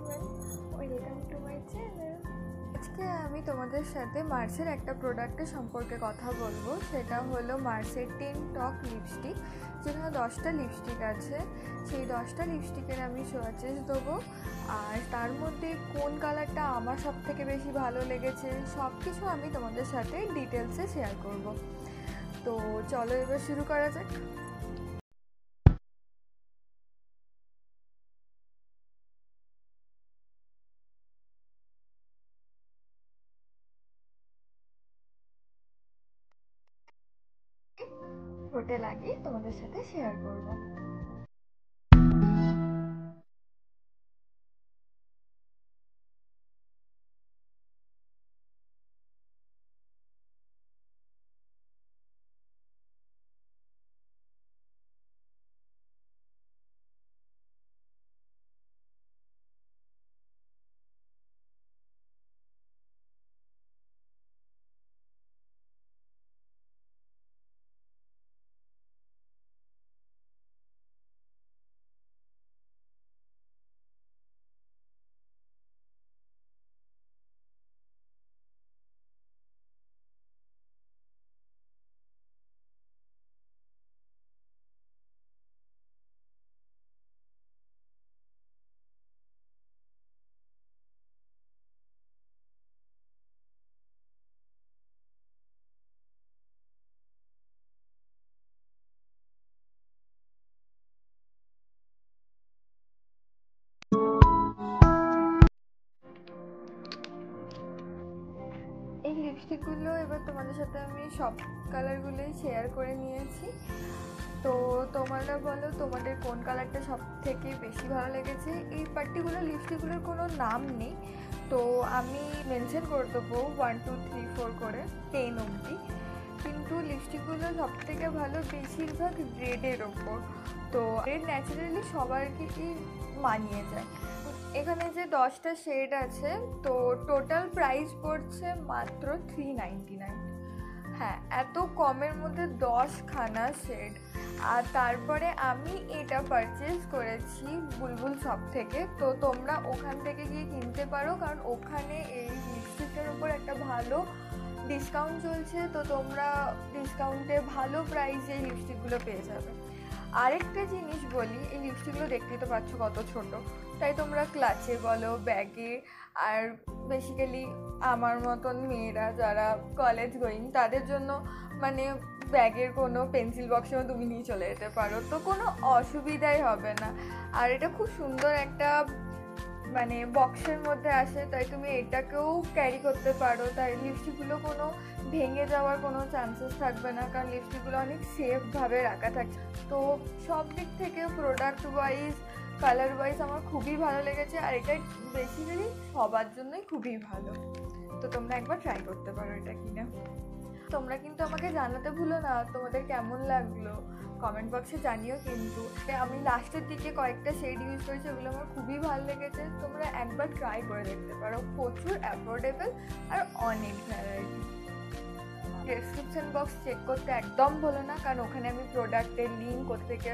gentlemen, welcome to my channel. আজকে আমি তোমাদের সাথে মার্সের একটা প্রোডাক্টের সম্পর্কে কথা বলবো। সেটা হলো মার্সের টিন টক লিপস্টিক, যেখানে 10টা লিপস্টিক আছে। সেই 10টা লিপস্টিকের আমি সোয়াচেস দেবো, আর তার মধ্যে কোন কালারটা আমার সব থেকে বেশি ভালো লেগেছে সব কিছু আমি তোমাদের সাথে ডিটেলসে শেয়ার করব। তো চলো এবার শুরু করা যাক। ঠোঁটে লাগিয়ে তোমাদের সাথে শেয়ার করব। এই লিপস্টিকগুলো এবার তোমাদের সাথে আমি সব কালারগুলোই শেয়ার করে নিয়েছি। তো তোমরা বলো তোমাদের কোন কালারটা সব থেকে বেশি ভালো লেগেছে। এই পার্টিকুলার লিপস্টিকগুলোর কোনো নাম নেই, তো আমি মেনশন করে দেবো 1 2 3 4 করে 10 অবধি। কিন্তু লিপস্টিকগুলো সব থেকে ভালো বেশিরভাগ রেডের ওপর। তো রেড ন্যাচারালি সবারই মানিয়ে যায়। এখানে যে 10টা শেড আছে, তো টোটাল প্রাইস পড়ছে মাত্র 399। হ্যাঁ, এত কমের মধ্যে 10খানা শেড। আর তারপরে আমি এটা পারচেজ করেছি বুলবুল শপ থেকে। তো তোমরা ওখান থেকে গিয়ে কিনতে পারো, কারণ ওখানে এই লিপস্টিকের উপর একটা ভালো ডিসকাউন্ট চলছে। তো তোমরা ডিসকাউন্টে ভালো প্রাইসে এই লিপস্টিকগুলো পেয়ে যাবে। আরেকটা জিনিস বলি, এই লিপস্টিকগুলো দেখতেই তো পাচ্ছ কত ছোট, তাই তোমরা ক্লাচে বলো, ব্যাগে, আর বেসিক্যালি আমার মতন মেয়েরা যারা কলেজ গোয়িং তাদের জন্য মানে ব্যাগের কোনো পেন্সিল বক্সেও তুমি নিয়ে চলে যেতে পারো, তো কোনো অসুবিধাই হবে না। আর এটা খুব সুন্দর একটা মানে বক্সের মধ্যে আসে, তাই তুমি এটাকেও ক্যারি করতে পারো। তাই লিপস্টিকগুলো কোনো ভেঙে যাওয়ার কোনো চান্সেস থাকবে না, কারণ লিপস্টিকগুলো অনেক সেফভাবে রাখা থাকছে। তো সব দিক থেকে প্রোডাক্ট ওয়াইজ, কালার ওয়াইজ আমার খুবই ভালো লেগেছে। আর এটা বেসিক্যালি সবার জন্যই খুবই ভালো। তো তোমরা একবার ট্রাই করতে পারো এটা কিনা। তোমরা কিন্তু আমাকে জানাতে ভুলো না তোমাদের কেমন লাগলো, কমেন্ট বক্সে জানিও। কিন্তু আমি লাস্টের দিকে কয়েকটা শেড ইউজ করেছি, ওগুলো আমার খুবই ভালো লেগেছে। তোমরা একবার ট্রাই করে দেখতে পারো, প্রচুর অ্যাফোর্ডেবল আর অনেক ভ্যারাইটি। ডেসক্রিপশন বক্স চেক করতে একদম ভুলো না, কারণ ওখানে আমি প্রোডাক্টের লিঙ্ক কোথেকে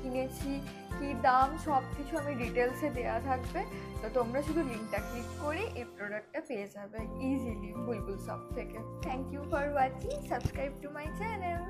কিনেছি, কী দাম, সব কিছু আমি ডিটেলসে দেওয়া থাকবে। তো তোমরা শুধু লিঙ্কটা ক্লিক করে এই প্রোডাক্টটা পেয়ে যাবে ইজিলি বুলবুল শপ থেকে। Thank you for watching, subscribe to my channel.